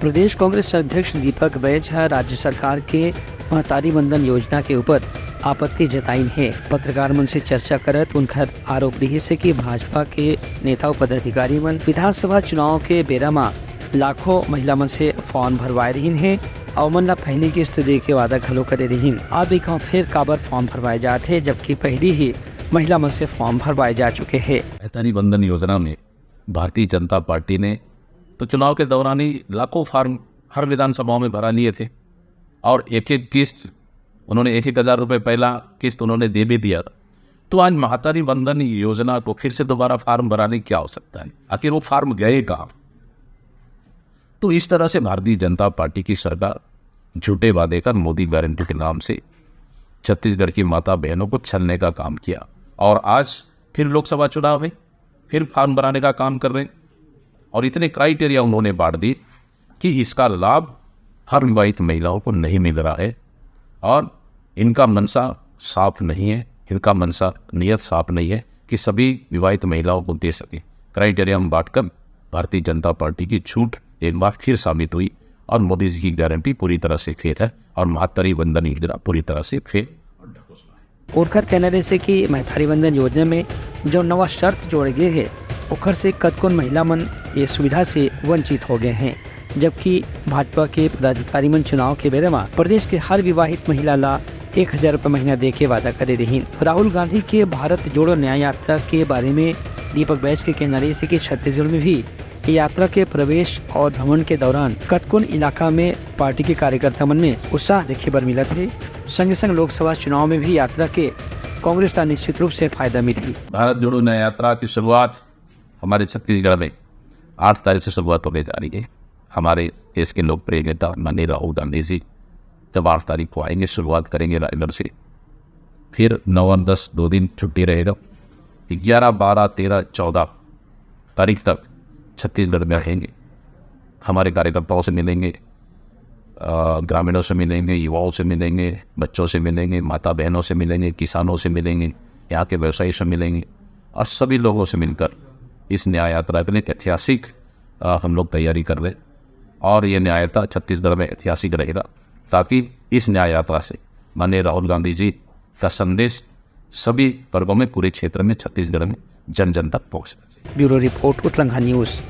प्रदेश कांग्रेस अध्यक्ष दीपक बैज राज्य सरकार के महतारी वंदन योजना के ऊपर आपत्ति जताई है। पत्रकार मन से चर्चा करत उनका आरोप रही से कि भाजपा के नेता पदाधिकारी मन विधानसभा चुनाव के बेरा में लाखों महिला मन से फॉर्म भरवाए रही है और मन ला पहली किस्त दे के वादा घलो करे रही। अब एक फिर काबर फॉर्म भरवाए जाते हैं, जबकि पहली ही महिला मन से फॉर्म भरवाए जा चुके हैं। महतारी वंदन योजना में भारतीय जनता पार्टी ने तो चुनाव के दौरान ही लाखों फार्म हर विधानसभाओं में भरा लिए थे और एक एक किस्त उन्होंने 1,000 रुपये पहला किस्त उन्होंने दे भी दिया। तो आज महतारी वंदन योजना को फिर से दोबारा फार्म भराने की क्या हो सकता है? आखिर वो फार्म गए कहाँ? तो इस तरह से भारतीय जनता पार्टी की सरकार झूठे वादे कर मोदी गारंटी के नाम से छत्तीसगढ़ की माता बहनों को छलने का काम किया और आज फिर लोकसभा चुनाव है, फिर फार्म भराने का काम कर रहे हैं और इतने क्राइटेरिया उन्होंने बांट दी कि इसका लाभ हर विवाहित महिलाओं को नहीं मिल रहा है और इनका मनसा साफ नहीं है, इनका मनसा नियत साफ नहीं है कि सभी विवाहित महिलाओं को दे सके। क्राइटेरिया बांटकर भारतीय जनता पार्टी की झूठ एक बार फिर साबित हुई और मोदी जी की गारंटी पूरी तरह से फेल है और महतारी वंदन योजना पूरी तरह से फेल। ओरकर कहना से कि महतारी वंदन योजना में जो नवा शर्त जोड़े गए है ओखर से कतकोन महिला मन ये सुविधा से वंचित हो गए हैं, जबकि भाजपा के पदाधिकारी मन चुनाव के बेरे में प्रदेश के हर विवाहित महिला ला 1,000 रुपये महीना दे के वादा करे रही। राहुल गांधी के भारत जोड़ो न्याय यात्रा के बारे में दीपक बैज के कहना से कि छत्तीसगढ़ में भी यात्रा के प्रवेश और भ्रमण के दौरान कतकोन इलाका में पार्टी के कार्यकर्ता मन में उत्साह देखे बर मिला थे। संग संग लोकसभा चुनाव में भी यात्रा के कांग्रेस का निश्चित रूप से फायदा मिली। भारत जोड़ो न्याय यात्रा की शुरुआत हमारे छत्तीसगढ़ में 8 तारीख से शुरुआत होने जा रही है। हमारे देश के लोकप्रिय नेता माननीय राहुल गांधी जी जब 8 तारीख को आएंगे, शुरुआत करेंगे रायगढ़ से, फिर 9 और 10 2 दिन छुट्टी रहेगा, 11, 12, 13, 14 तारीख तक छत्तीसगढ़ में रहेंगे। हमारे कार्यकर्ताओं से मिलेंगे, ग्रामीणों से मिलेंगे, युवाओं से मिलेंगे, बच्चों से मिलेंगे, माता बहनों से मिलेंगे, किसानों से मिलेंगे, यहाँ के व्यवसायी से मिलेंगे और सभी लोगों से मिलकर इस न्याय यात्रा के लिए ऐतिहासिक हम लोग तैयारी कर रहे हैं और ये न्याय यात्रा छत्तीसगढ़ में ऐतिहासिक रहेगा ताकि इस न्याय यात्रा से माननीय राहुल गांधी जी का संदेश सभी वर्गों में, पूरे क्षेत्र में, छत्तीसगढ़ में जन जन तक पहुँचे। Bureau report, Uttarakhand news.